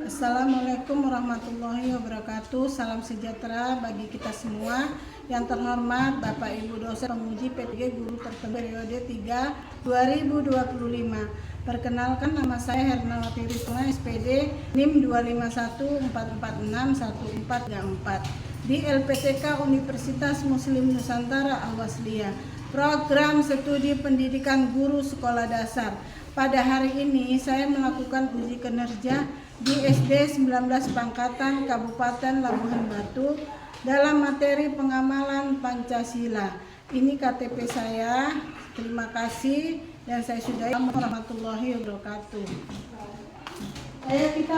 Assalamualaikum warahmatullahi wabarakatuh. Salam sejahtera bagi kita semua. Yang terhormat Bapak Ibu dosen penguji P3 guru tertentu periode 3 2025. Perkenalkan, nama saya Hernawati Rizwana, SPD NIM 251446144 di LPTK Universitas Muslim Nusantara Al-Wasliyah. Program Studi Pendidikan Guru Sekolah Dasar. Pada hari ini saya melakukan uji kinerja di SD 19 Pangkatan Kabupaten Labuhan Batu dalam materi pengamalan Pancasila. Ini KTP saya. Terima kasih dan saya sudahi. Assalamualaikum warahmatullahi wabarakatuh. Ayo kita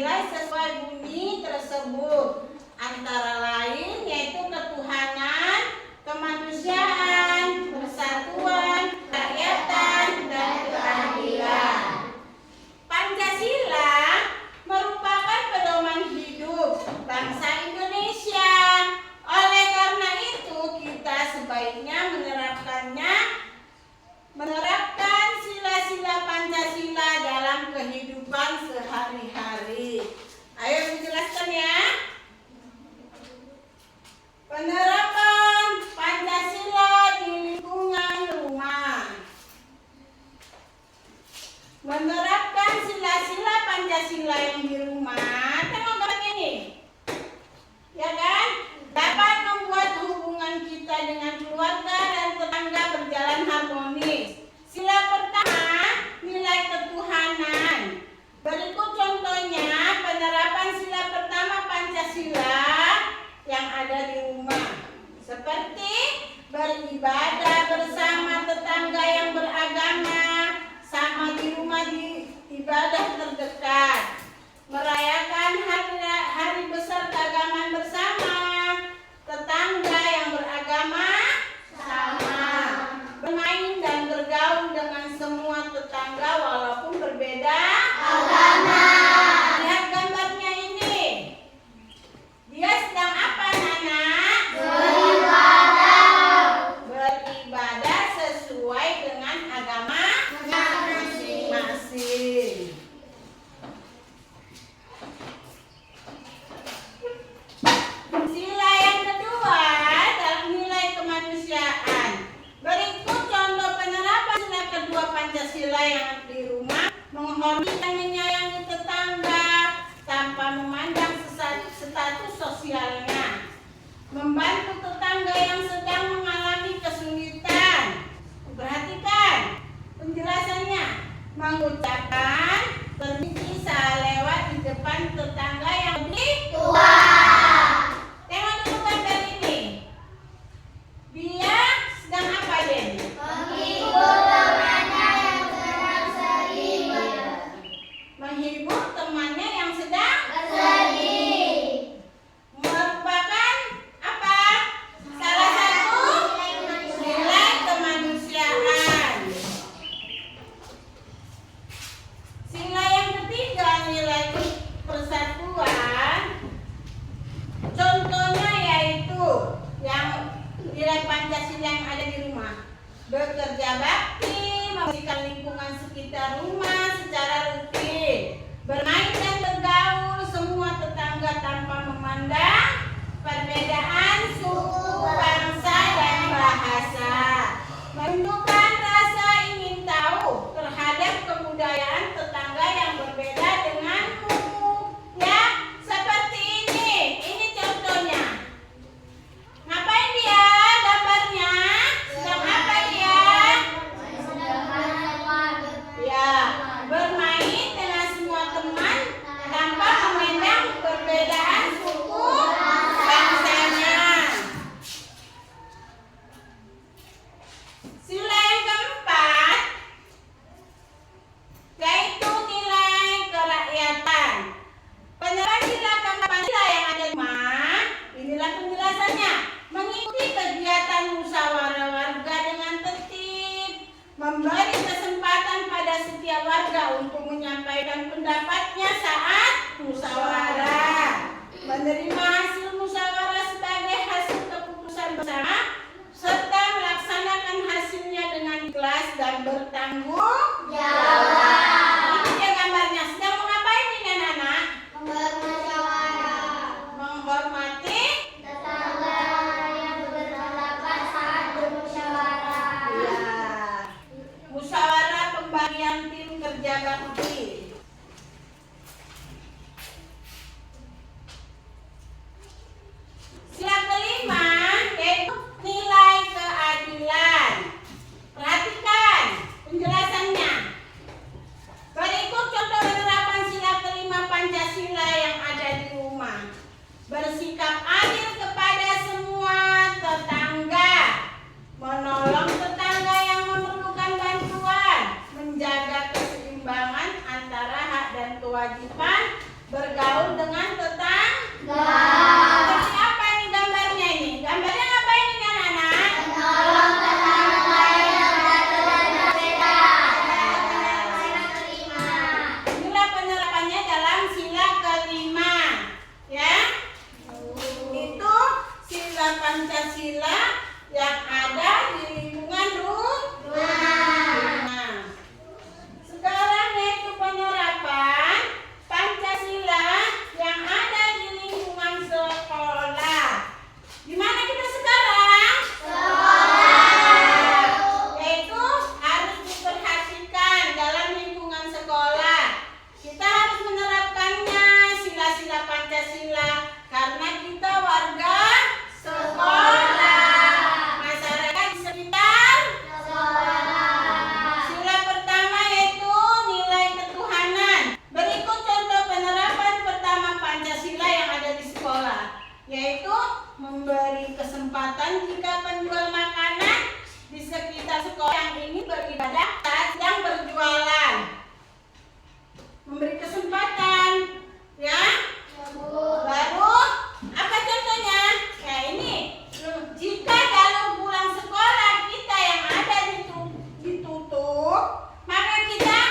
dinilai sesuai bunyi tersebut, antara lain yaitu ketuhanan, kemanusiaan, persatuan, kerakyatan, dan keadilan. Pancasila merupakan pedoman hidup bangsa Indonesia. Oleh karena itu, kita sebaiknya menerapkan sila-sila Pancasila dalam kehidupan sehari-hari. Ayo menjelaskan ya. Penerapan Pancasila di lingkungan rumah. Menerapkan sila-sila Pancasila yang di rumah, tengok gambar ini, ya kan? Dapat membuat hubungan kita dengan keluarga dan tetangga berjalan harmonis. Sila pertama, nilai ketuhanan. Berikut contohnya penerapan sila pertama Pancasila yang ada di rumah, seperti beribadah bersama tetangga yang beragama, sama di rumah di ibadah terdekat, merayakan hari besar keagamaan bersama, tetangga yang beragama sama, bermain dan bergaul dengan semua tetangga walaupun berbeda agama. Lihat gambarnya ini. Dia sedang apa, Nana? Beribadah sesuai dengan agama masing-masing. Sila yang kedua adalah nilai kemanusiaan. Berikut contoh penerapan sila kedua Pancasila yang di rumah: menghormati dan menyayangi tetangga tanpa memandang status sosialnya, membantu tetangga yang sedang mengalami kesulitan. Perhatikan penjelasannya: mengucapkan permisi saat lewat di depan tetangga yang lebih tua. Tengok dulu gambar ini. Dia sedang apa, Den? Menghibur temannya yang sedang sedih. Menghibur temannya yang sedang sedih. Merupakan apa? Salah satu nilai kemanusiaan. Sila yang ketiga, nilai persatuan. Contohnya yaitu yang nilai Pancasila yang ada di rumah: bekerja bakti, membersihkan lingkungan sekitar rumah secara rutin, bermain dan bergaul semua tetangga tanpa memandang perbedaan suku, bangsa, dan bahasa, menunjukkan rasa ingin tahu terhadap kebudayaan tetangga yang berbeda denganmu. Ya, seperti ini. Ini contohnya. Ngapain dia gambarnya? Sedang apa dia? Ya, bermain dengan semua teman tanpa memandang perbedaan suku bangsanya. Sila yang keempat yaitu nilai kerakyatan. Penerapan sila keempat yang ada di rumah, inilah penjelasannya: mengikuti kegiatan musyawarah warga dengan tertib, memberi kesempatan pada setiap warga untuk menyampaikan pendapatnya saat musyawarah, menerima hasil musyawarah sebagai hasil keputusan bersama, serta melaksanakan hasilnya dengan ikhlas dan bertanggung jawab. Ini dia gambarnya. Sedang mengapain ini, anak-anak? Menghormati tetangga yang berpendapat saat bermusyawarah. Ya. Musyawarah pembagian tim kerja bakti. Sila kelima yaitu nilai keadilan. Perhatikan penjelasannya. Berikut contoh penerapan sila kelima Pancasila yang ada di rumah: bersikap adil kepada semua tetangga, menolong tetangga yang memerlukan bantuan, menjaga keseimbangan antara hak dan kewajiban, bergaul Dan jika penjual makanan di sekitar sekolah yang ingin beribadah sedang berjualan, memberi kesempatan, ya. Baru apa contohnya? Ya ini, jika dalam pulang sekolah kita yang ada ditutup, maka kita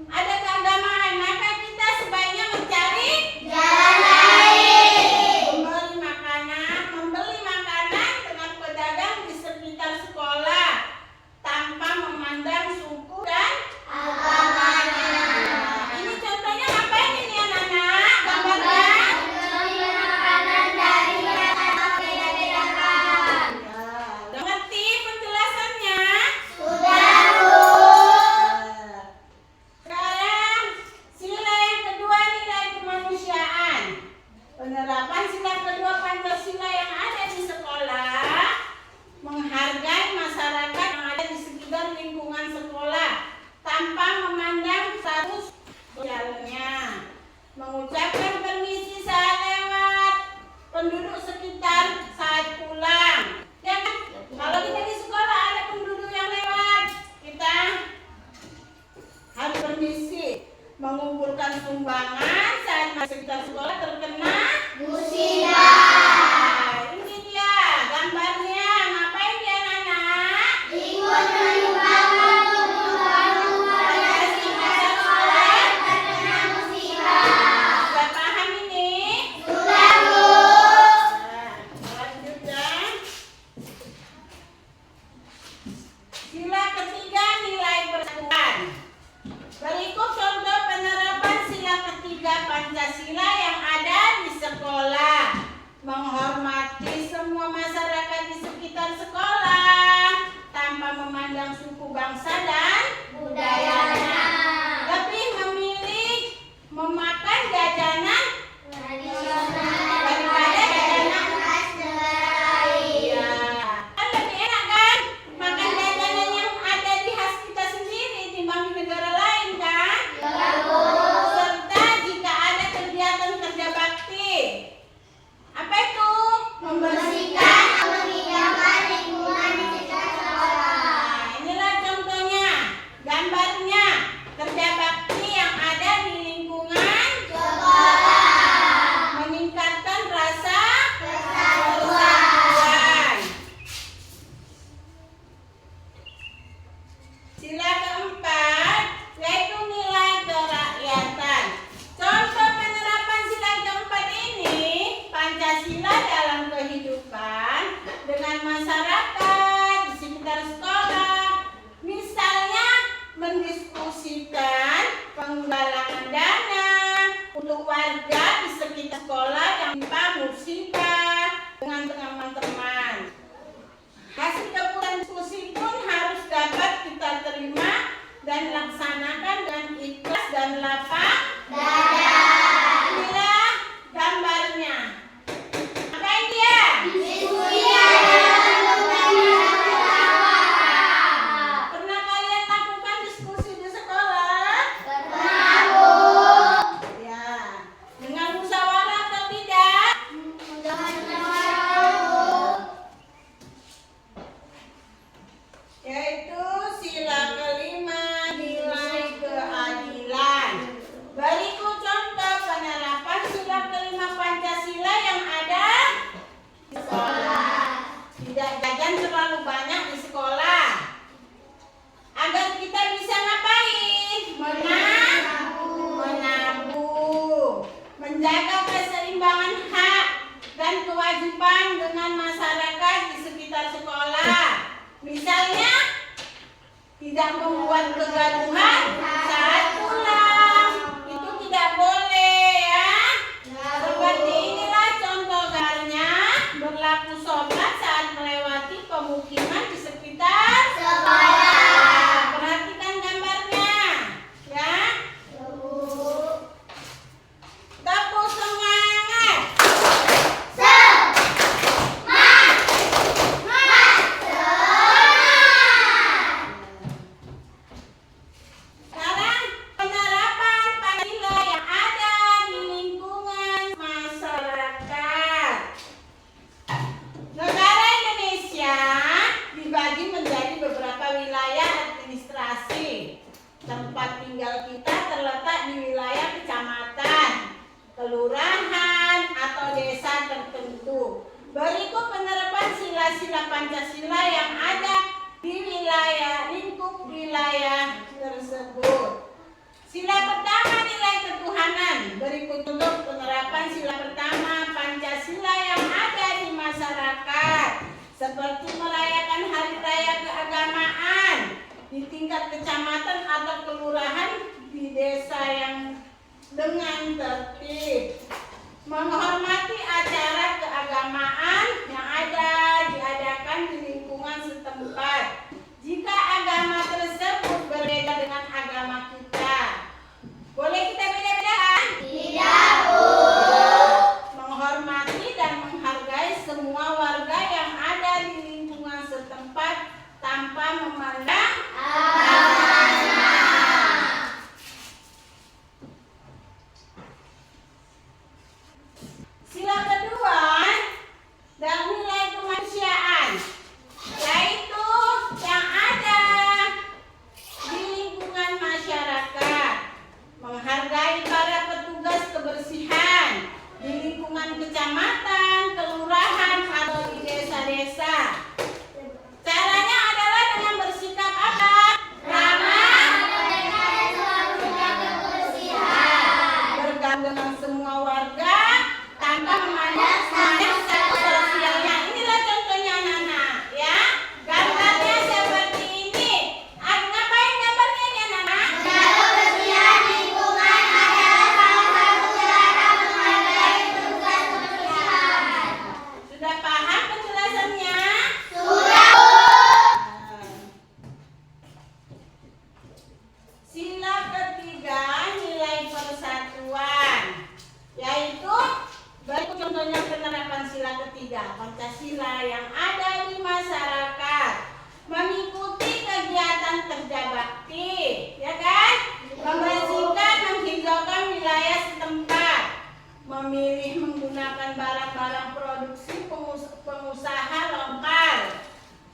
ada keagamaan, maka kita sebaiknya mencari jalan lain, membeli makanan dengan pedagang di sekitar sekolah tanpa memandang suku dan agamanya. Ini contohnya ngapain ini anak-anak? Gambarnya membeli makanan dari makanan beda-bedakan. Udah ngerti penjelasannya? Sudah, Bu. Sekarang sila yang kedua, nilai kemanusiaan. Penerapan sila kedua Pancasila yang ada di sekolah, menghargai masyarakat yang ada di sekitar lingkungan sekolah tanpa memandang status sosialnya, mengucapkan permisi saat lewat penduduk sekitar saat pulang. Ya kan? Kalau kita di sekolah ada penduduk yang lewat, kita harus permisi, mengumpulkan sumbangan saat sekitar sekolah terkena musibah. Ini dia gambarnya. Ngapain dia anak-anak? Ikut menyumbangkan kebutuhan warga sekitar sekolah terkena musibah. Sudah paham ini? Sudah, Bu. Lanjut ya. Sila ketiga, nilai persatuan. Berikut contoh penerapan sila ketiga Pancasila yang ada di sekolah. Menghormati semua masyarakat di sekitar sekolah tanpa memandang suku, bangsa, dan budayanya. Lebih memilih memakan jajanan daripada jajanan khas negara lain. Ya. Kan lebih enak kan makan jajanan yang ada di khas kita sendiri timbang di negara lain kan? Serta jika ada kegiatan kerja bakti. Apa itu? Membersihkan atau menghijaukan lingkungan di sekitar sekolah. Nah, inilah contohnya, gambarnya kerja bakti yang ada di lingkungan sekolah, meningkatkan rasa persatuan. Sila keempat yaitu nilai kerakyatan. Contoh penerapan sila keempat ini, Pancasila dalam kehidupan dengan masyarakat di sekitar sekolah. Misalnya mendiskusikan penggalangan dana untuk warga di sekitar sekolah yang tertimpa musibah dengan teman-teman. Hasil keputusan diskusi pun harus dapat kita terima dan laksanakan dengan ikhlas dan lapang dada. Inilah gambarnya. Apa dia? Diskusi Pernah kalian lakukan diskusi di sekolah? Pernah, Bu. Ya. Dengan musyawarah atau tidak? Dengan musyawarah, Bu. Yaitu sila kelima, nilai keadilan. Berikut contoh penerapan sila kelima Pancasila yang ada di sekolah. Tidak jajan terlalu banyak di sekolah. Agar kita bisa ngapain? Menabung, menjaga keseimbangan hak dan kewajiban dengan masyarakat di sekitar sekolah. Misalnya, tidak membuat kegaduhan saat pulang. Itu tidak boleh ya. Seperti inilah contoh gambarnya berlaku sobat saat melewati pemukiman di sekitar sekolah. Perhatikan gambarnya ya. Tepuk semangat. Sekarang penerapan Pancasila yang ada Berikut untuk penerapan sila pertama Pancasila yang ada di masyarakat, seperti merayakan hari raya keagamaan di tingkat kecamatan atau kelurahan di desa yang dengan tertib, menghormati acara keagamaan yang ada diadakan di lingkungan setempat jika agama tersebut berbeda dengan agama kita. Boleh kita beda-bedakan? Tidak, Bu. Menghormati dan menghargai semua warga yang ada di lingkungan setempat tanpa memandang agamanya. Sila kedua dan nilai kemanusiaan, yaitu yang ada di lingkungan masyarakat, menghargai para petugas kebersihan di lingkungan kecamatan, kelurahan, atau di desa-desa. Caranya adalah dengan bersikap apa? Ramah, mereka selalu menjaga kebersihan. Bergaul dengan semua warga tanpa memandang status sosialnya. Inilah contohnya anak-anak, ya. Gambarnya seperti ini. Ngapain gambarnya ini anak-anak? Menjaga kebersihan lingkungan adalah salah satu cara menghargai petugas kebersihan. Sudah paham penjelasannya? Sudah, Bu. Sila ketiga nilai persatuan, yaitu berikut contohnya penerapan sila ketiga Pancasila yang ada di masyarakat, mengikuti kegiatan kerja bakti, ya kan? Membersihkan, menghijaukan wilayah setempat, memilih menggunakan barang-barang produksi pengusaha lokal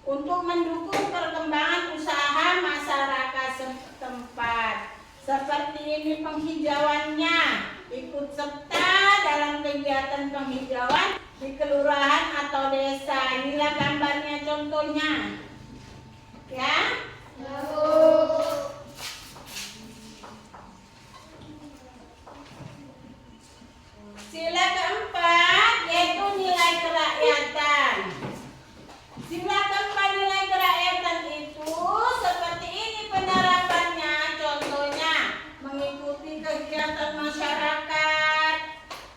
untuk mendukung perkembangan usaha masyarakat setempat. Seperti ini penghijauannya, ikut serta dalam kegiatan penghijauan di kelurahan atau desa. Inilah gambarnya contohnya, ya. Sila keempat yaitu nilai kerakyatan. Sila keempat nilai kerakyatan itu seperti ini penerapannya, contohnya mengikuti kegiatan masyarakat,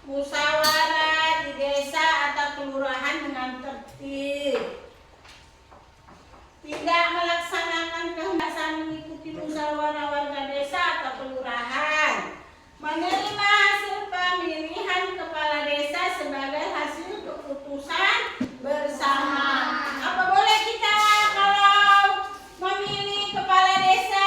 musyawarah di desa atau kelurahan dengan tertib, tidak melaksanakan kehendak mengikuti musyawarah warga desa atau kelurahan, menerima hasil pemilihan kepala desa sebagai hasil keputusan bersama. Apa boleh kita kalau memilih kepala desa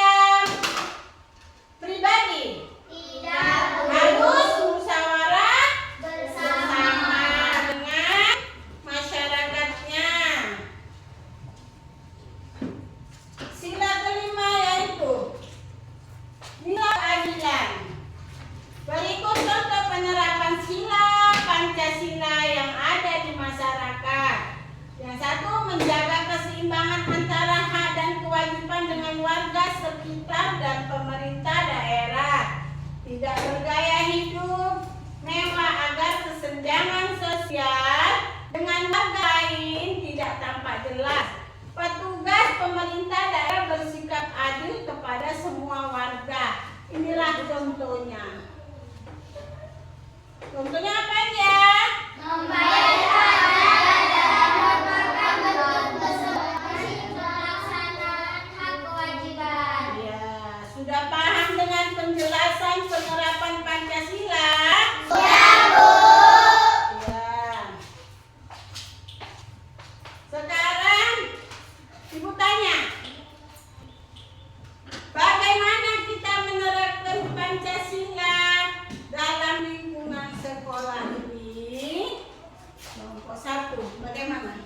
pribadi? Tidak, Bu. Harus musyawarah Bersama. dengan masyarakatnya. Sila kelima yaitu nilai keadilan. Berikut contoh penerapan sila Pancasila yang ada di masyarakat. Yang satu, menjaga keseimbangan antara hak dan kewajiban dengan warga sekitar dan pemerintah daerah. Tidak bergaya hidup mewah agar kesenjangan sosial dengan warga lain tidak tampak jelas. Petugas pemerintah daerah bersikap adil kepada semua warga. Inilah contohnya. Contohnya apa aja? Membayar pajak dan melaporkan betul pelaksanaan hak kewajiban. Ya, sudah paham dengan penjelasan penerapan Pancasila? Ya, Bu. Ya. Sekarang Ibu tanya, bagaimana kita menerapkan Pancasila dalam lingkungan sekolah ini? Kelompok 1, bagaimana?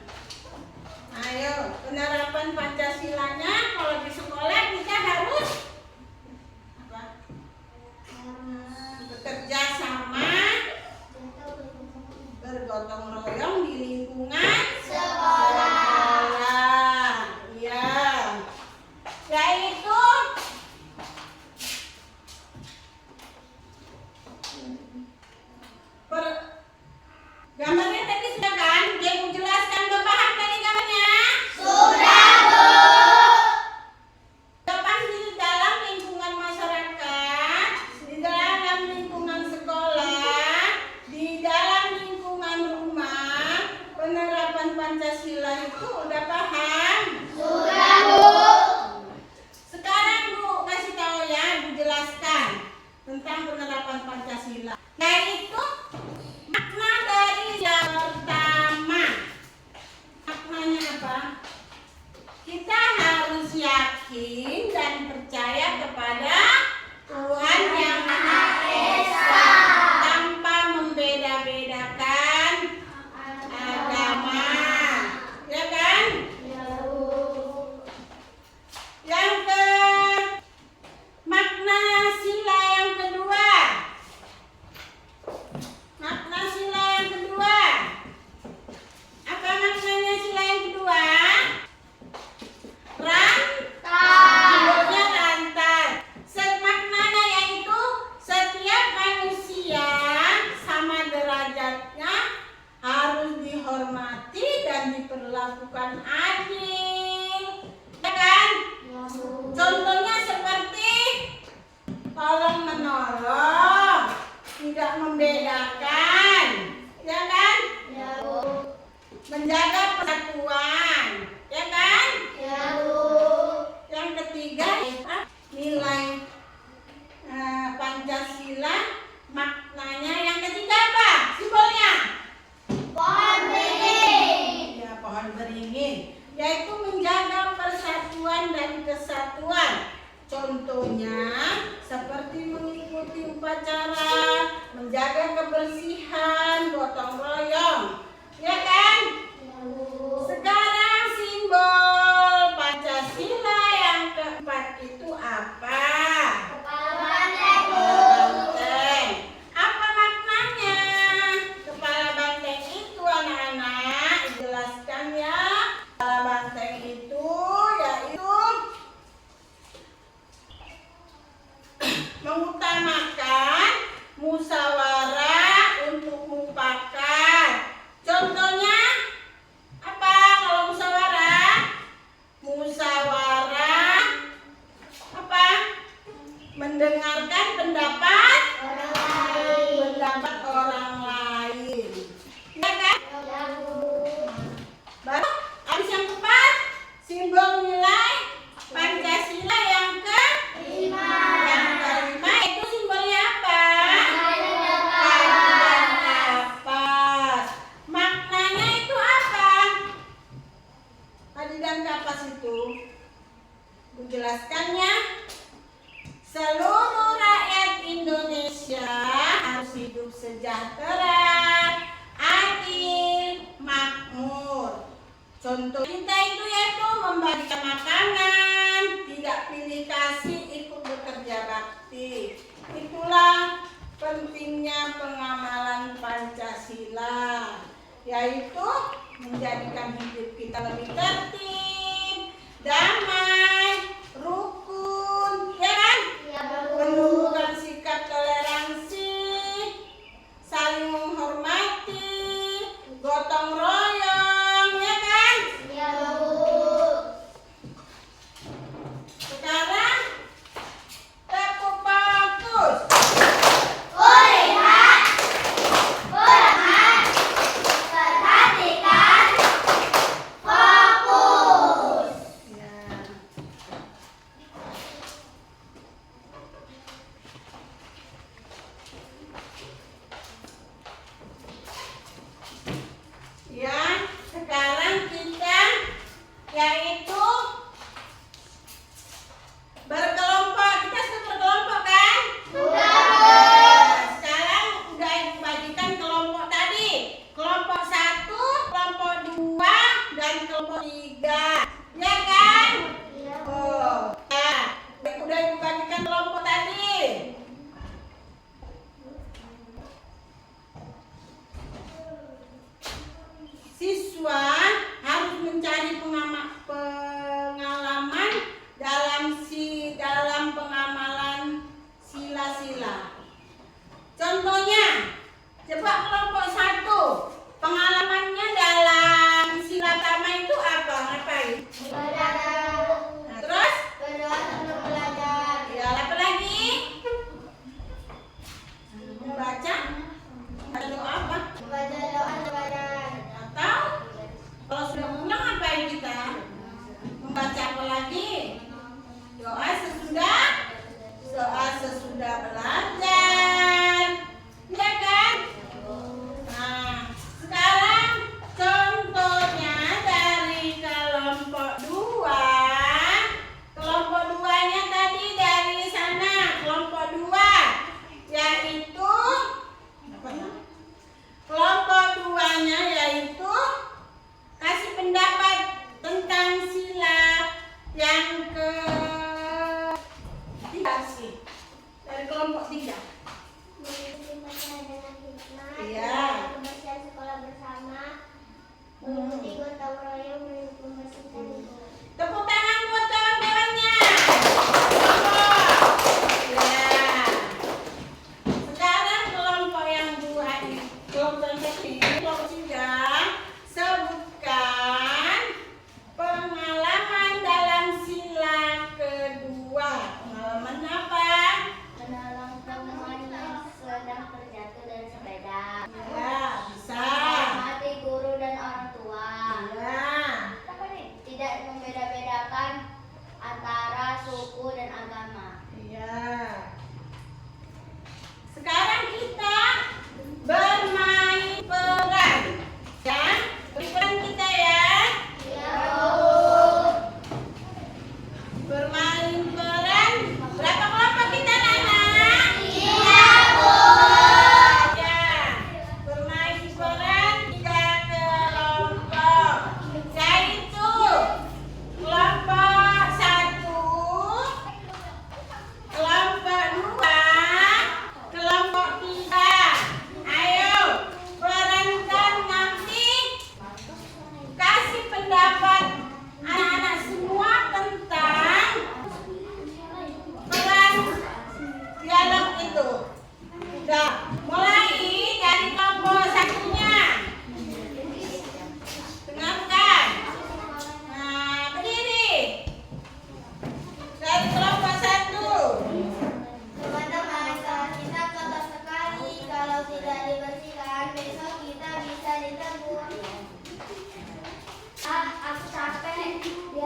Ayo, penerapan Pancasilanya kalau di sekolah kita harus apa? Bekerja sama, bergotong royong di lingkungan sekolah. Iya. Yaitu diperlakukan adil, ya kan? Contohnya seperti tolong menolong, tidak membedakan, ya kan? Menjaga persatuan, ya kan? Yang ketiga, nilai Pancasila, maknanya yang ketiga apa? Simbolnya? Ya, pohon beringin, yaitu menjaga persatuan dan kesatuan. Contohnya seperti mengikuti upacara, menjaga kebersihan, gotong royong, ya kan? Sekarang simbol Pancasila yang keempat itu apa? Banteng. Apa maknanya? Kepala banteng itu anak-anak, dijelaskan ya. Kepala banteng itu yaitu mengutamakan musyawarah untuk mufakat. Contohnya apa kalau musyawarah? Musyawarah apa? Mendengarkan pendapat orang lain. Ya kan? Baru habis yang keempat, simbol nilai Pancasila yang kelima itu simbolnya apa? Padi dan kapas. Maknanya itu apa? Padi dan kapas itu menjelaskannya, seluruh rakyat Indonesia harus hidup sejahtera, adil, makmur. Contoh kita itu yaitu membagikan makanan, tidak pilih kasih, ikut bekerja bakti. Itulah pentingnya pengamalan Pancasila, yaitu menjadikan hidup kita lebih tertib, damai, rukun, ya kan? Menumbuhkan sikap toleransi, saling menghormati, gotong royong, ya kan? Sekarang tepuk fokus. Ya, sekarang kita yaitu berkelompok. Kita sudah berkelompok kan? Sekarang udah dibagikan kelompok tadi. Kelompok 1, kelompok 2, dan kelompok 3. Ya kan? Oh, ya. Udah dibagikan kelompok tadi. Siswa harus mencari pengalaman dalam pengamalan sila-sila. Contohnya, coba kelompok 1, pengalamannya dalam sila tama itu apa? Ngapain?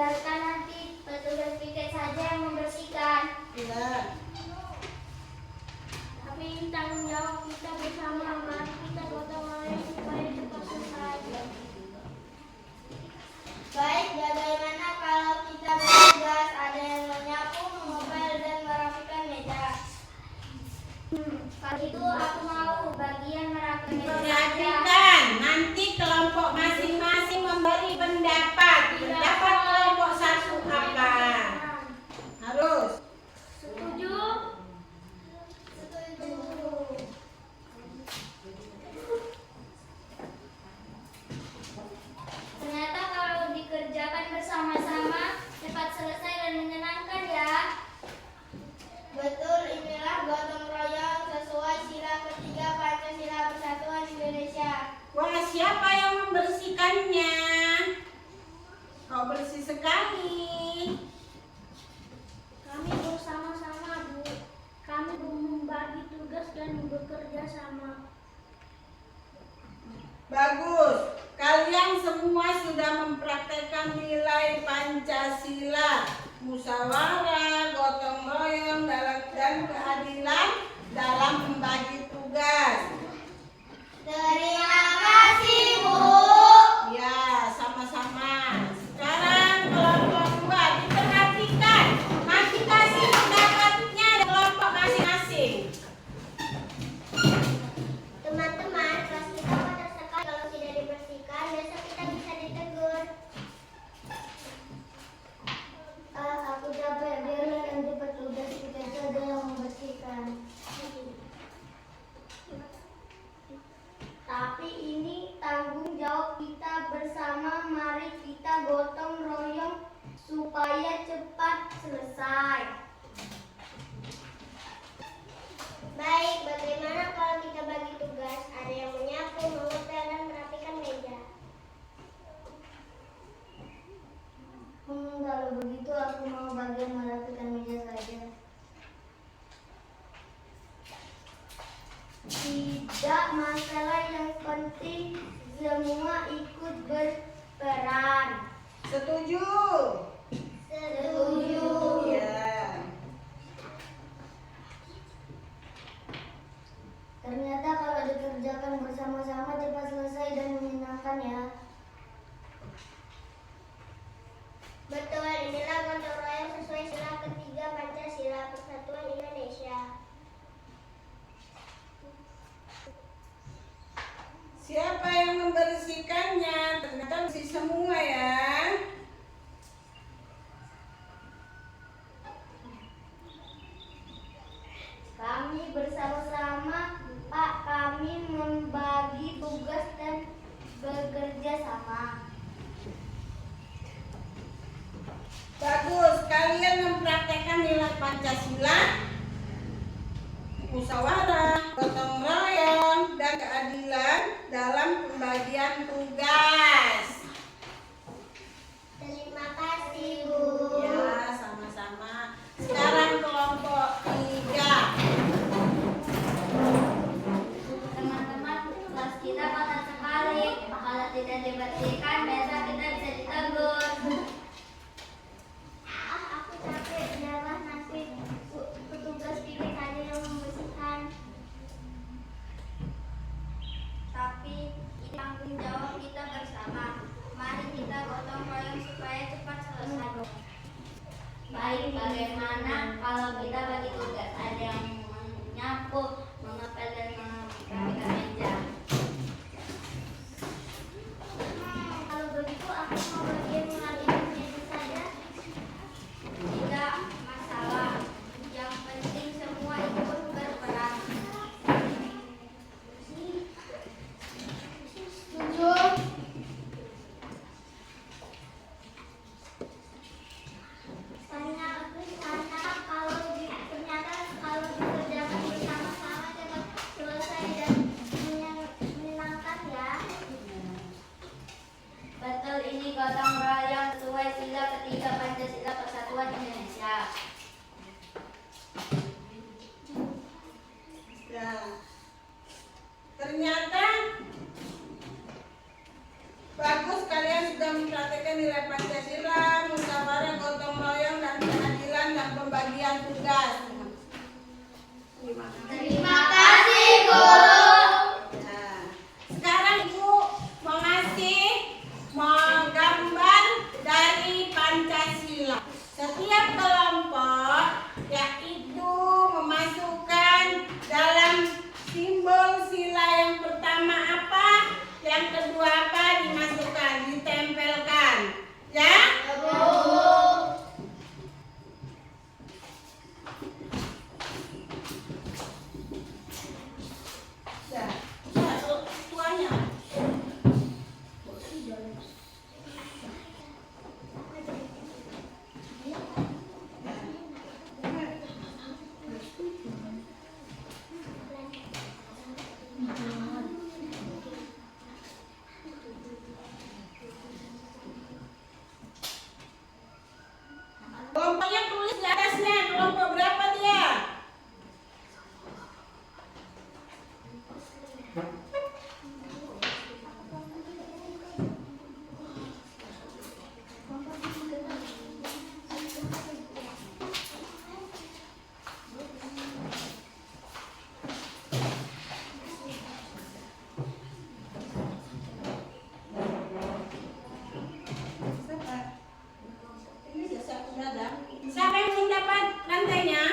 biarkan nanti petugas piket saja yang membersihkan. Ya. Tapi ini tanggung jawab kita bersama. Mari kita gotong royong supaya cepat selesai. Baik, bagaimana kalau kita bertugas ada yang menyapu, mengepel, dan merapikan meja? Kalau itu aku mau bagian merapikan meja saja. Perhatikan, nanti kelompok masing-masing memberi pendapat. Pendapat kelompok satu apa? Harus. Setuju? Setuju. Ternyata kalau dikerjakan bersama-sama cepat selesai dan menyenangkan ya. Betul, inilah gotong royong sesuai sila ketiga Pancasila Persatuan Indonesia. Wah, siapa yang membersihkannya? Kau bersih sekali. Kami bersama-sama, Bu. Kami membagi tugas dan bekerja sama. Bagus. Kalian semua sudah mempraktekkan nilai Pancasila, musyawarah, gotong royong, dan keadilan dalam membagi tugas. Terima kasih, Bu. Ya, sama-sama. Sekarang kelompok 2 diperhatikan. Masih kasih pendapatnya kelompok masing-masing. Teman-teman, kelas kita kotor sekali. Kalau tidak dibersihkan, besok kita bisa ditegur. Aku capek. Biarlah nanti petugas kita saja yang membersihkan. Tapi ini tanggung jawab kita bersama. Mari kita gotong royong supaya cepat selesai. Baik, bagaimana kalau kita bagi tugas? Ada yang menyapu, mengepel, dan merapikan meja. Kalau begitu aku mau bagian merapikan meja saja. Tidak masalah, yang penting semua ikut berperan. Setuju? Setuju. Ya. Ternyata kalau dikerjakan bersama-sama cepat selesai dan menyenangkan ya. Betul, inilah gotong royong sesuai sila ketiga Pancasila Persatuan Indonesia. Siapa yang membersihkannya? Ternyata bersih semua ya. Kami bersama-sama, Pak, kami membagi tugas dan bekerja sama. Bagus, kalian mempraktekkan nilai Pancasila, musyawarah, gotong royong, dan keadilan dalam pembagian tugas. Terima kasih, Bu. Ya, sama-sama. Sekarang kelompok 3. Teman-teman, kelas kita kotor sekali. Kalau tidak dibersihkan, besok kita bisa ditegur. Aku capek. Biarlah nanti petugas piket saja yang membersihkan. Tapi ini tanggung jawab kita bersama. Mari kita gotong royong supaya cepat selesai. Baik, bagaimana kalau kita bagi tugas? Ada yang menyapu, mengepel, dan merapikan meja. Kalau begitu aku mau bagian merapikan meja saja. Tidak masalah. Yang penting semua ikut berperan. Setuju. Ternyata kalau dikerjakan bersama-sama cepat selesai dan menyenangkan ya. Betul, ini gotong royong sesuai sila ketiga Pancasila Persatuan Indonesia. Ya. Ternyata bagus, kalian sudah mempraktekkan nilai Pancasila, musyawarah, Terima kasih, Guru. Nah, sekarang Ibu mau gambar dari Pancasila. Setiap kelompok yaitu memasukkan dalam simbol sila yang pertama apa, yang kedua apa, dimasukkan, ditempelkan. Ya? Tuanya. Kelompoknya tulis di atasnya, kelompok berapa dia? Siapa yang belum dapat lantainya?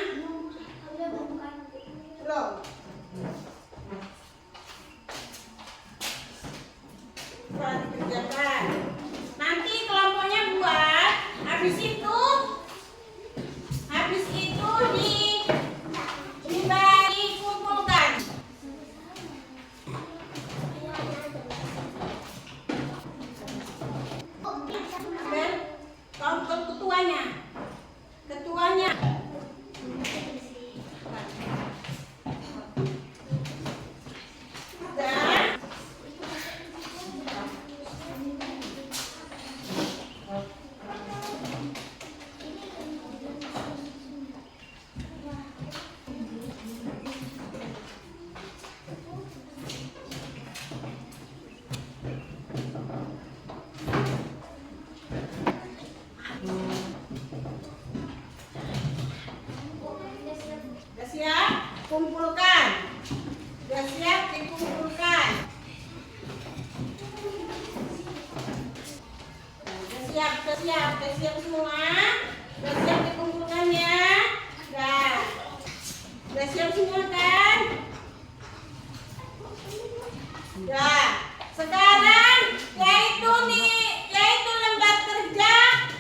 Belum. Coba dikerjakan. Nanti kelompoknya buat. Habis itu dikumpulkan. Ambil kelompok ketuanya. Dan sudah siap? Kumpulkan. Sudah siap dikumpulkan. Sudah siap semua. Sudah siap dikumpulkannya. Sudah siap semua kan? Sudah. Sekarang yaitu lembar kerja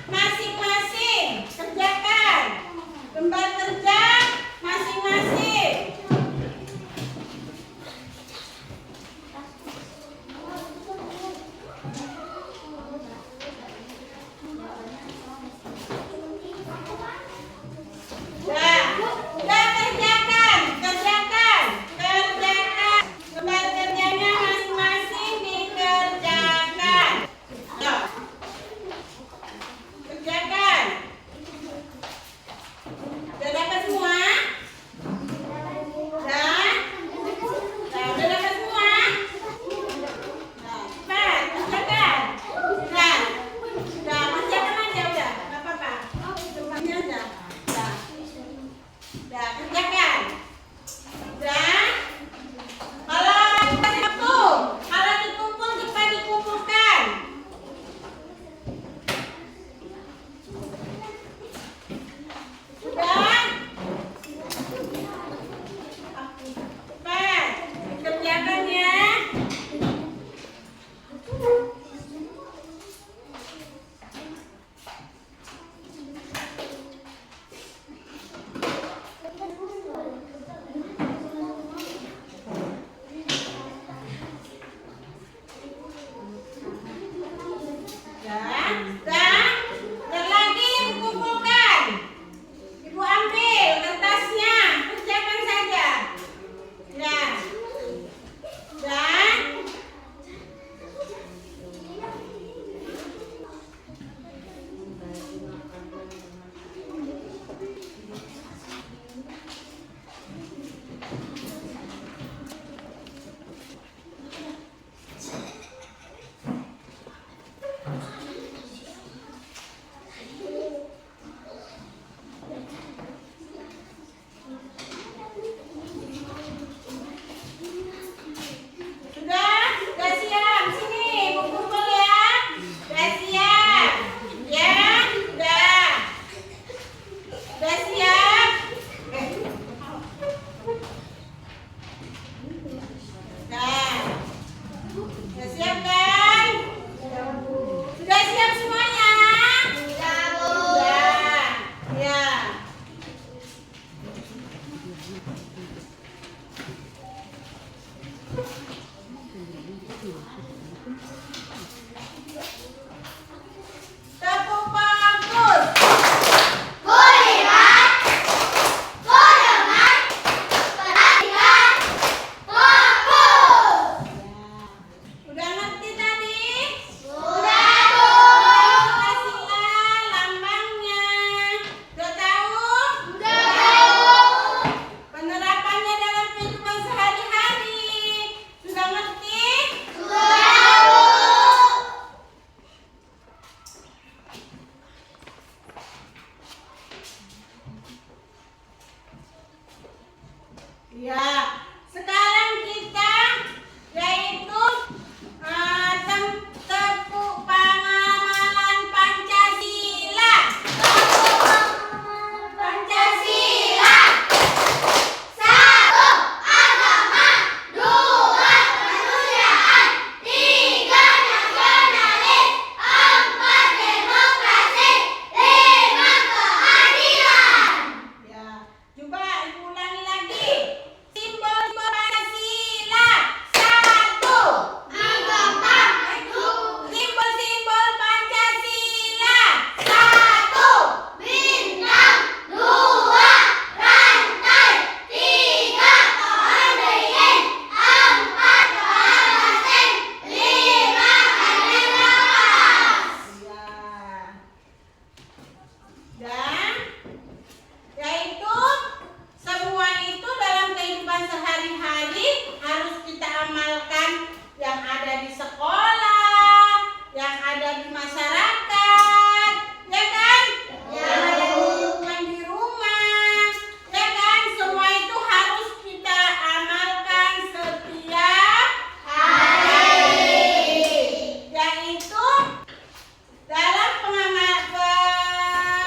masing-masing. Kerjakan lembar kerja masing-masing. Udah kerjakan. Lembar kerjanya masing-masing. ada di sekolah, yang ada di masyarakat, ya kan? Yang ada di lingkungan di rumah, ya kan? Semua itu harus kita amalkan setiap hari. Yaitu dalam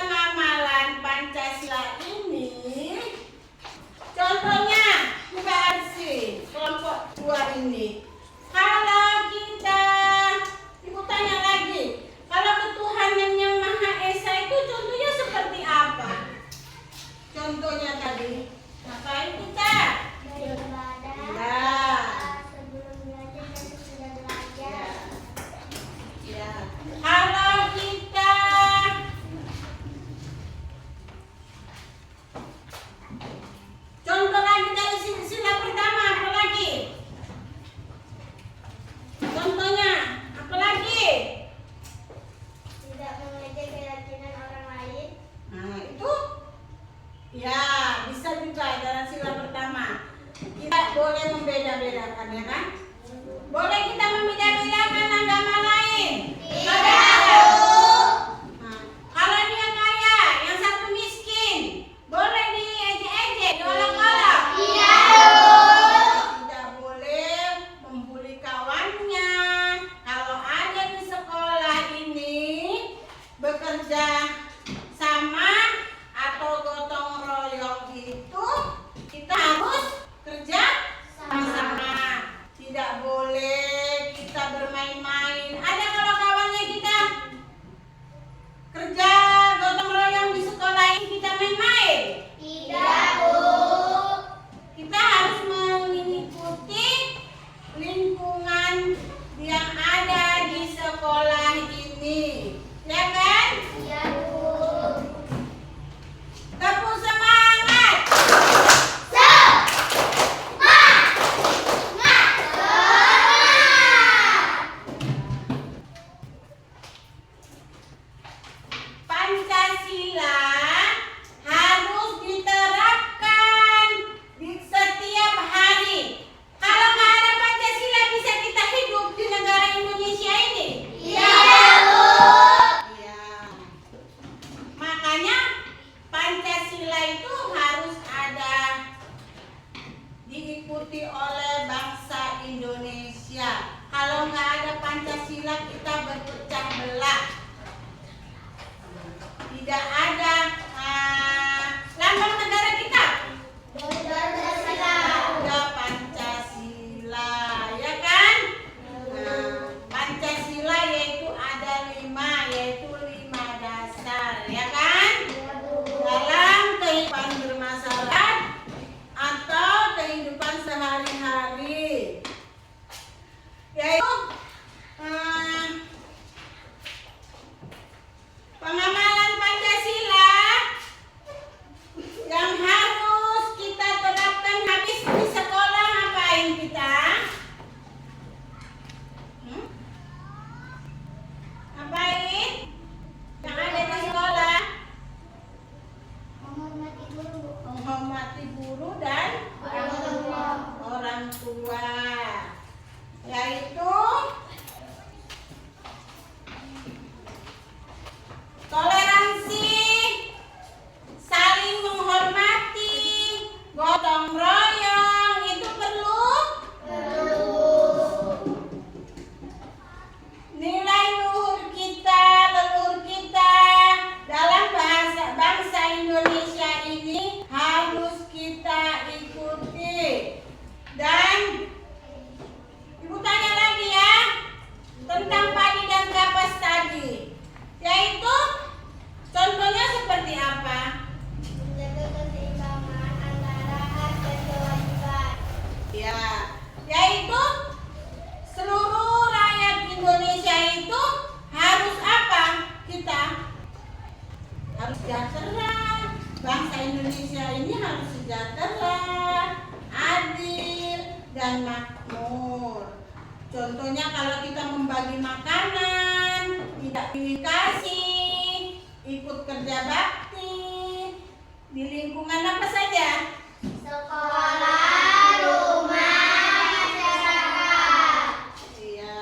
pengamalan Pancasila ini, contohnya juga arsi kelompok 2 ini. Kalau kita, ibu tanya lagi, kalau ketuhanan yang Maha Esa itu contohnya seperti apa? Contohnya tadi, ngapain kita? Ya. Sebelum belajar dan sesudah belajar. Ya. Kalau kita contoh lagi dari sila pertama, apa lagi? Contohnya, apa lagi? Tidak mengejek keyakinan orang lain. Nah, itu ya bisa juga dalam sila pertama. Kita boleh membeda-bedakan, ya kan? Boleh kita membeda-bedakan agama lain? Nah, kalau dia kaya, yang satu miskin, boleh diejek-ejek, diolok-olok? Tidak boleh membuli kawannya. Kalau ada di sekolah ini bekerja sama atau gotong royong itu, kita harus kerja sama-sama. Tidak boleh kita bermain-main. Ada kalau kawannya kita kerja gotong royong di sekolah ini kita main-main? Tidak, Bu. Kita harus mengikuti lingkungan yang ada di sekolah ini, ya kan? Iya, Bu. Tepuk semangat! Pancasila harus diterapkan di setiap hari. Kalau nggak ada Pancasila, bisa kita hidup di negara Indonesia ini? Iya, Bu. Iya. Makanya Pancasila itu harus ada, diikuti oleh bangsa Indonesia. Kalau nggak ada Pancasila, kita berpecah belah. Tidak ada lambang negara kita. Pancasila. Ada Pancasila, ya kan? Nah, Pancasila yaitu ada 5, yaitu 5 dasar, ya kan? Dalam kehidupan bermasyarakat atau kehidupan sehari-hari, yaitu pengamalan Pancasila yang harus kita terapkan. Habis di sekolah ngapain kita? Ngapain? Yang ada di sekolah Menghormati guru. menghormati guru dan orang tua, yaitu toleransi, saling menghormati, gotong royong, itu perlu. Nilai leluhur kita dalam bahasa bangsa Indonesia ini harus kita ikuti. Dan ibu tanya lagi ya tentang padi dan kapas tadi, yaitu contohnya seperti apa? Menjaga keseimbangan antara hak dan kewajiban. Ya, yaitu seluruh rakyat Indonesia itu harus apa? Kita harus sejahtera. Bangsa Indonesia ini harus sejahtera, adil, dan makmur. Contohnya kalau kita membagi makanan, tidak dikasih, ikut kerja bakti di lingkungan apa saja? Sekolah, rumah, masyarakat. Iya.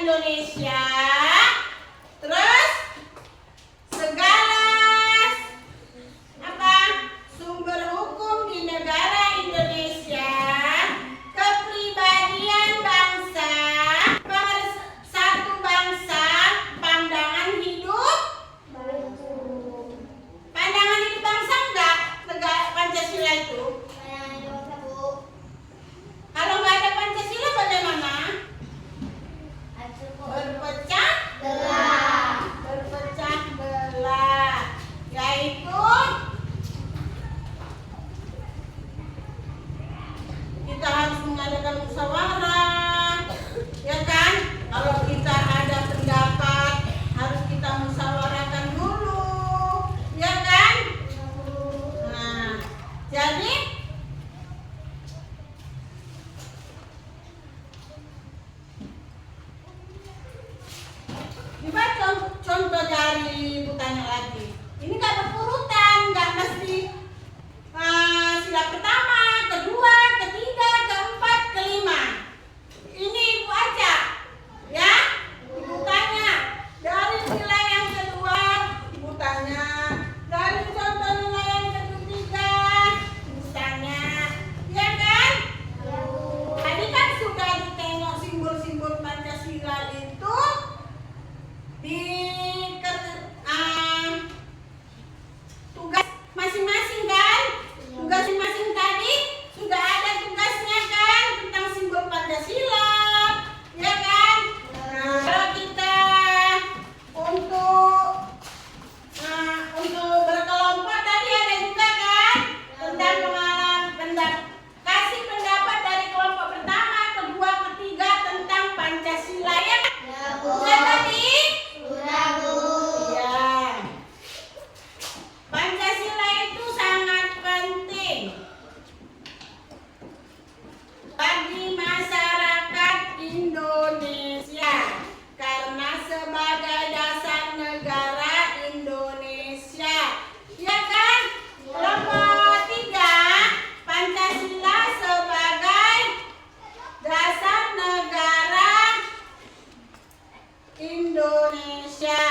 Indonesia. Terus segala apa? Sumber hukum di negara Indonesia, kepribadian bangsa, satu bangsa, pandangan hidup bangsa enggak? Negara Pancasila itu. Kalau nggak ada Pancasila bagaimana? Berpecah belah, yaitu kita harus mengadakan musyawarah, ya kan? Kalau kita ada pendapat harus kita musyawarahkan dulu, ya kan? Nah, jadi dibaca contoh dari Butanya lagi. Ini nggak berurutan, nggak mesti sila pertama, kedua, ketiga, keempat, kelima. Ini Ibu aja, ya. Ibu tanya dari nilai yang kedua, Ibu tanya dari contoh nilai yang ketiga, Ibu tanya, ya kan? Tadi kan sudah ditengok simbol-simbol Pancasila itu di tugas masing-masing kan? Tugas masing-masing tadi sudah ada tugasnya kan tentang simbol Pancasila, ya kan? Nah, kalau kita untuk berkelompok tadi ada juga kan tentang kasih pendapat dari kelompok pertama, kedua, ketiga tentang Pancasila, ya kan? Sudah tadi? Iya. Pancasila itu sangat penting bagi masyarakat Indonesia karena sebagai dasar negara Indonesia, ya kan? Kelompok 3, Pancasila sebagai dasar negara Indonesia.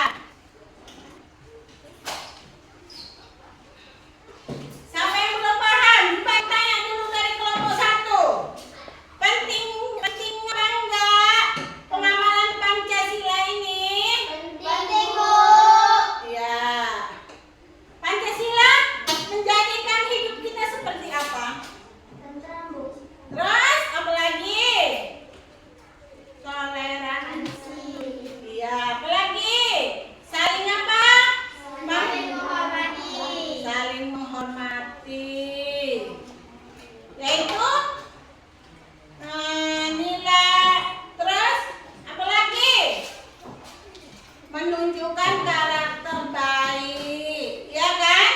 Siapa yang belum paham? Tanya dulu dari kelompok 1. Penting apa enggak pengamalan Pancasila ini? Penting, Bu. Ya. Pancasila menjadikan hidup kita seperti apa? Tentram, Bu. Terus apa lagi? Toleransi. Iya, apa lagi? Saling apa? Saling menghormati. Saling menghormati. Yaitu nilai. Terus apa lagi? Menunjukkan karakter baik, ya kan?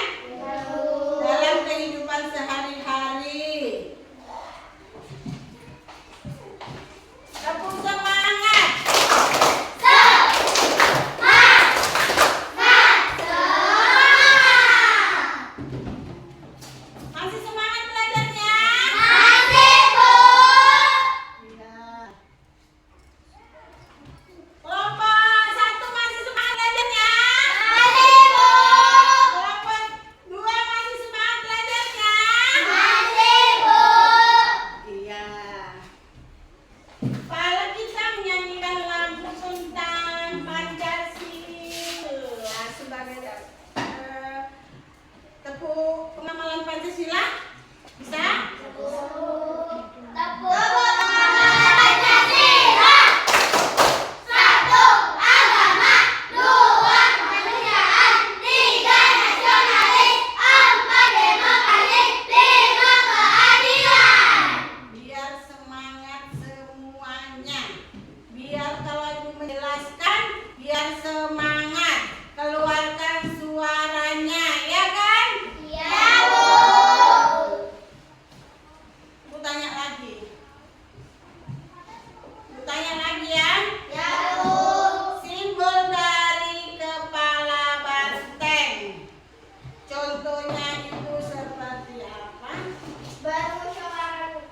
Dalam kehidupan sehari-hari. Tepuk semangat. Masih semangat belajarnya? Masih, Bu. Iya. Kelompok 1 masih semangat belajarnya? Masih, Bu. Kelompok 2 masih semangat belajarnya? Masih, Bu. Iya. Kalau kita menyanyikan lagu tentang Pancasila sebagai tepuk pengamalan Pancasila, bisa? Tepuk Pancasila. 1 agama, 2 kemanusiaan, 3 nasionalis, 4 demokrasi, 5 keadilan. Biar semangat semuanya. Biar kalau Ibu menjelaskan, biar semangat. Keluarkan suaranya, ya kan? Iya, Bu. Ibu tanya lagi. Ibu tanya lagi ya. Ya, Bu. Simbol dari kepala banteng. Contohnya itu seperti apa? Bermusyawarah.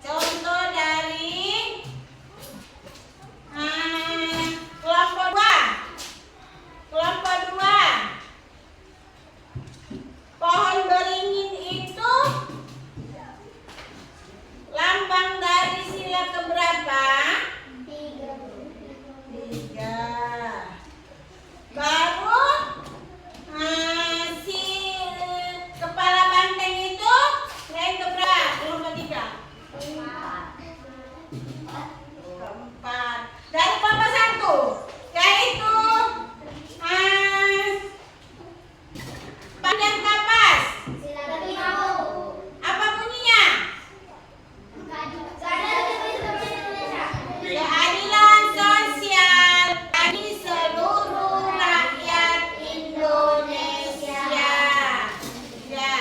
Contoh dari Keempat. Dari Papa satu, yaitu panjang kapas. Silakan tahu. Apa bunyinya? Keadilan sosial bagi seluruh rakyat Indonesia. Ya.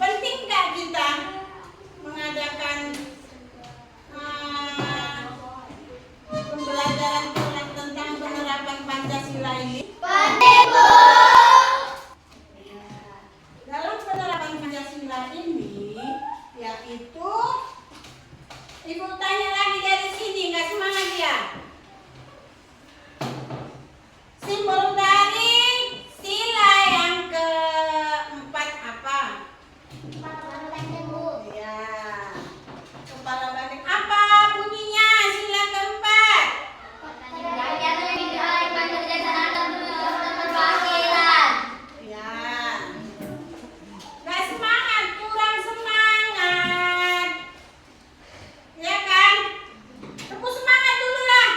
Penting nggak kita mengadakan pembelajaran tentang penerapan Pancasila ini? Dalam penerapan Pancasila ini, yaitu Ibu tanya lagi dari sini, nggak semangat ya? Simbol dari sila yang keempat apa? Ya, kepala banteng. Apa bunyinya sila keempat? Ya, nggak semangat, kurang semangat, ya kan? Tepuk semangat dulu lah.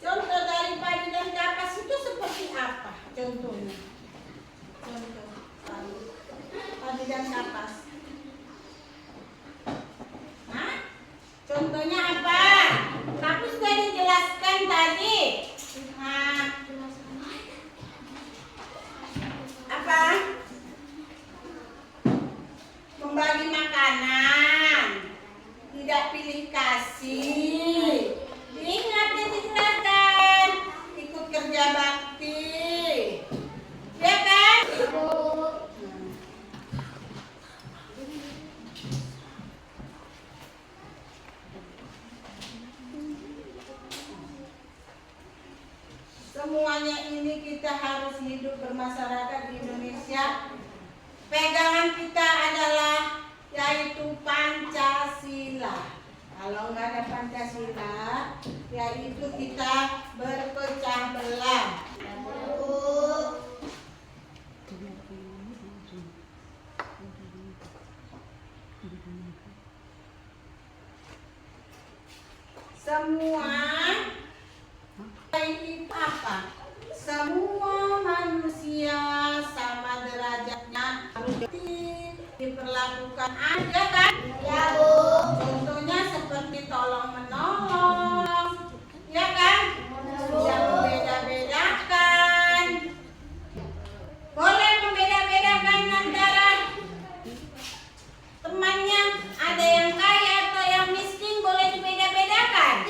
Contoh dari padi dan kapas itu seperti apa? Contohnya. Contoh padi dan kapas. Hah? Contohnya apa? Aku sudah dijelaskan tadi. Nah, apa? Membagi makanan, tidak pilih kasih. Ingat yang dijelaskan, ikut kerja bakti, ya kan? Semuanya ini kita harus hidup bermasyarakat di Indonesia. Pegangan kita adalah yaitu Pancasila. Kalau nggak ada Pancasila, yaitu kita berpecah belah. Semua itu apa? Semua manusia sama derajatnya, harus diperlakukan ada kan? Ya Bu. Contohnya seperti tolong menolong, ya kan? Tidak membeda-bedakan. Boleh membeda-bedakan antara temannya, ada yang kaya atau yang miskin, boleh dibeda-bedakan.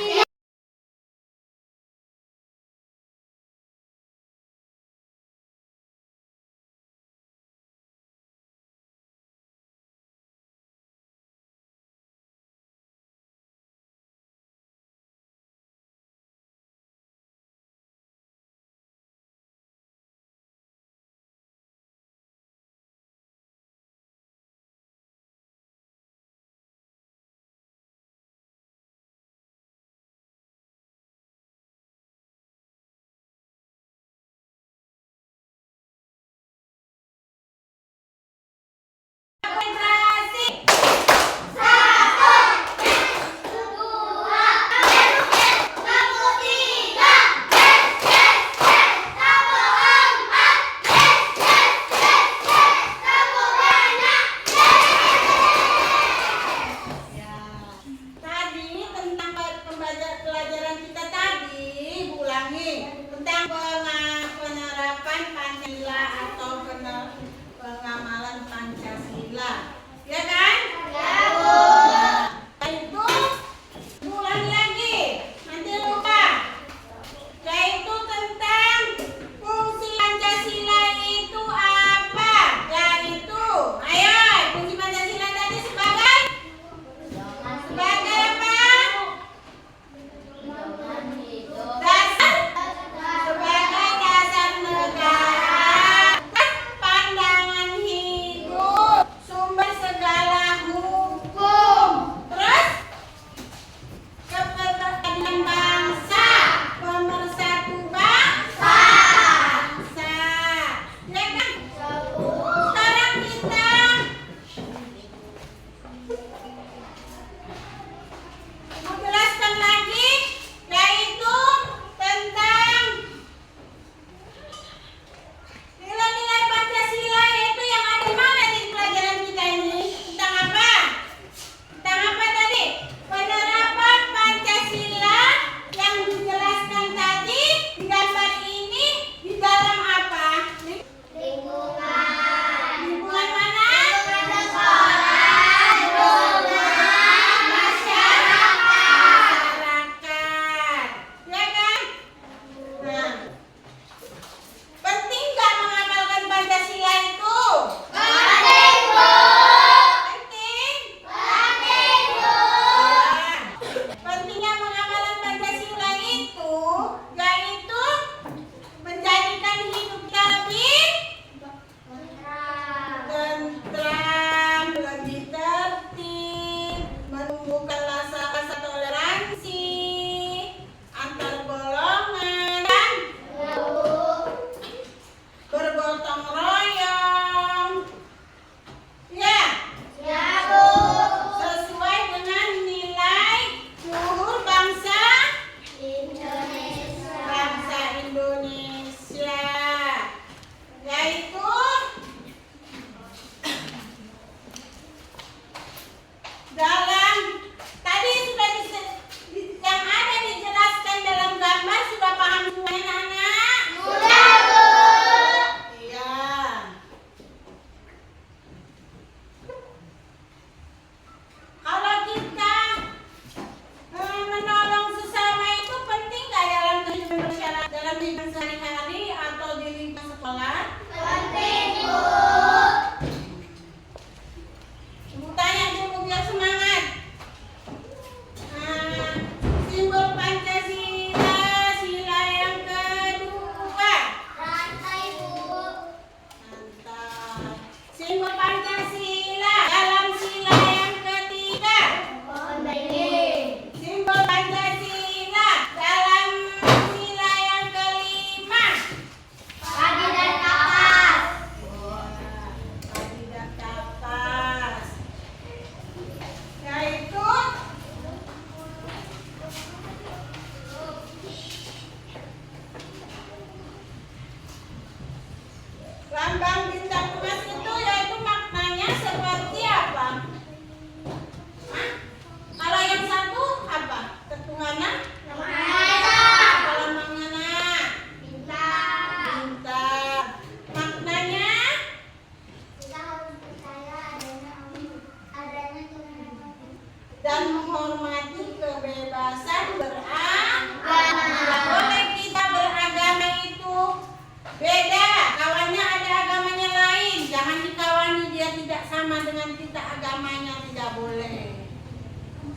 sama dengan kita agamanya tidak boleh.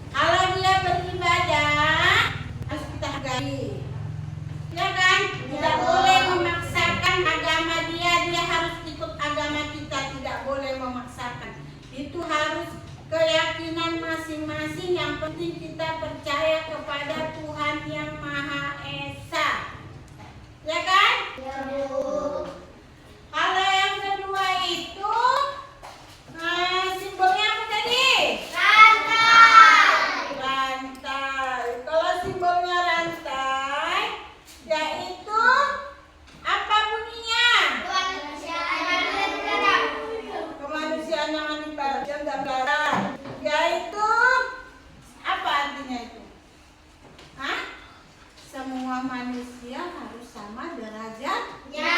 Kalau dia beribadah harus kita hargai, ya kan? Tidak boleh memaksakan agama dia harus ikut agama kita, tidak boleh memaksakan. Itu harus keyakinan masing-masing. Yang penting kita percaya kepada Tuhan yang Maha Esa, ya kan? Ya, Bu. Kalau yang kedua itu simbolnya apa tadi? Rantai. Kalau simbolnya rantai, yaitu apa bunyinya? Kemanusiaan yang dibalas, yaitu apa artinya itu? Hah? Semua manusia harus sama derajatnya.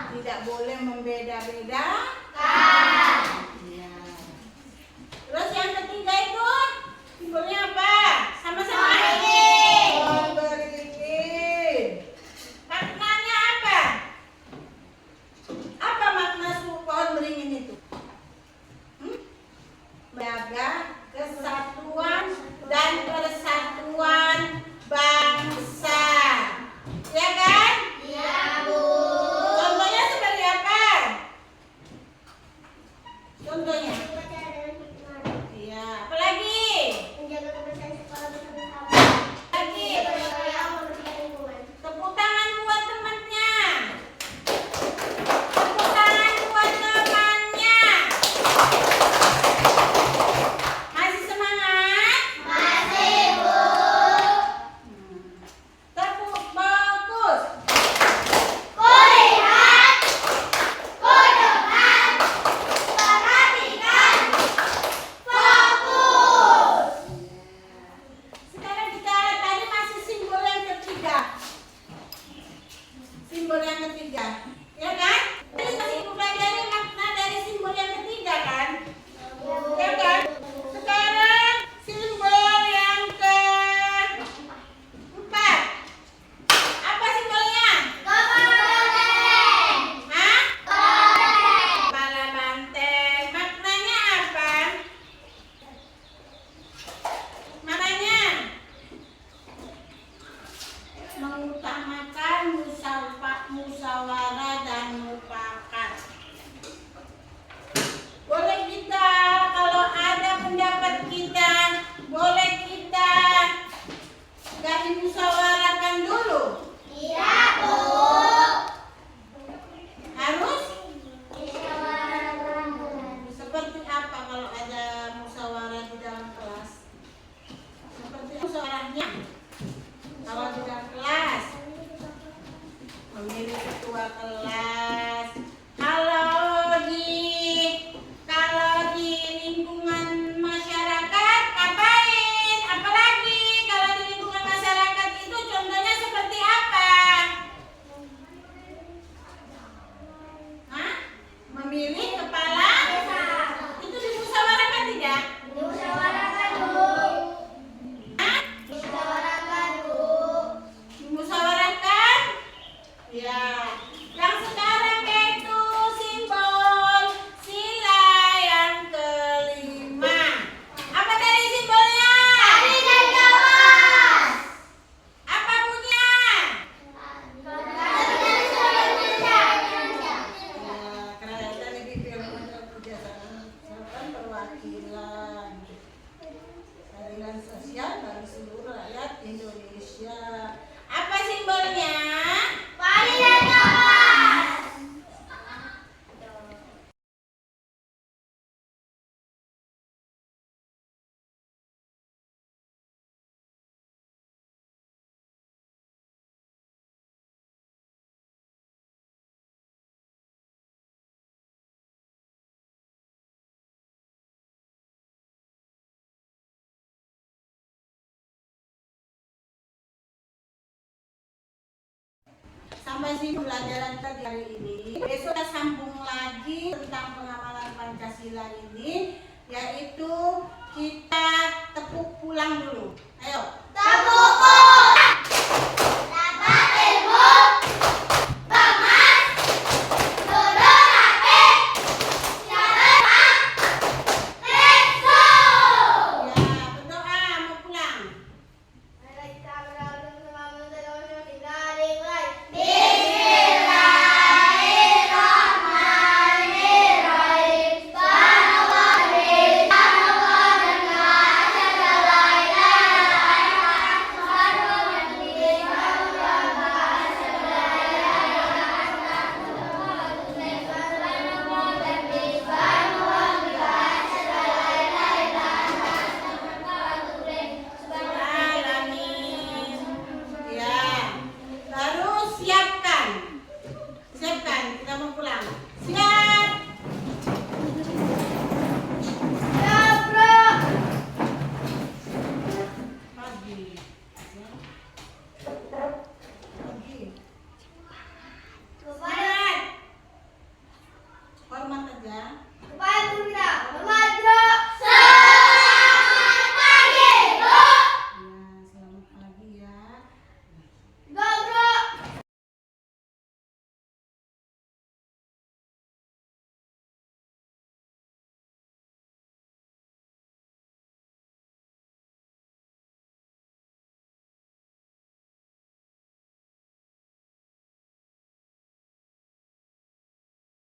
Tidak boleh membeda-bedakan. Ya. Terus yang ketiga itu simbolnya apa? Sama-sama. Pohon beringin. Maknanya apa? Apa makna pohon beringin itu? Menjaga kesatuan dan persatuan bangsa. Ya kan? Iya, Bu. Contohnya seperti apa? Contohnya? Iya, apalagi? Menjaga kebersihan sekolah bersama-sama. Lagi? Tepuk tangan buat temannya. Tepuk tangan buat temannya. Masih semangat? Masih, Bu. Tepuk bagus. Kulihat, kudengar, perhatikan, fokus. Sekarang kita tadi masih simbol yang ketiga. Simbol yang ketiga, ya kan? Tadi masih pelajari makna dari simbol yang ketiga kan? Ya kan? Sekarang simbol yang keempat. Apa simbolnya? Hah? Kepala banteng. Maknanya apa? Maknanya mengutamakan musyawarah dan mufakat. Boleh kita kalau ada pendapat kita, boleh kita nggak dimusyawarahkan dulu? Iya, Bu. Harus Musyawarah. seperti apa kalau ada musyawarah di dalam kelas? Seperti musyawarahnya kalau di dalam kelas, memilih ketua kelas. Kalau di lingkungan masyarakat ngapain? Apalagi kalau di lingkungan masyarakat itu contohnya seperti apa? Hah? Memilih kepala? Itu dimusyawarahkan tidak? Musyawarahkan, Bu. Hah? Musyawarahkan, Bu. Dimusyawarahkan? Ya. Yang sekarang yaitu simbol sila yang kelima. Apa tadi simbolnya? Hari dan kawas. Apa bunyinya? Kerajaan negeri untuk kerjasama perwakilan keadilan sosial bagi seluruh rakyat Indonesia. Apa simbolnya? Hari dan kawas. Sampai sini pembelajaran kita di hari ini. Besok kita sambung lagi tentang pengamalan Pancasila ini, yaitu kita tepuk pulang dulu. Ayo. Tepuk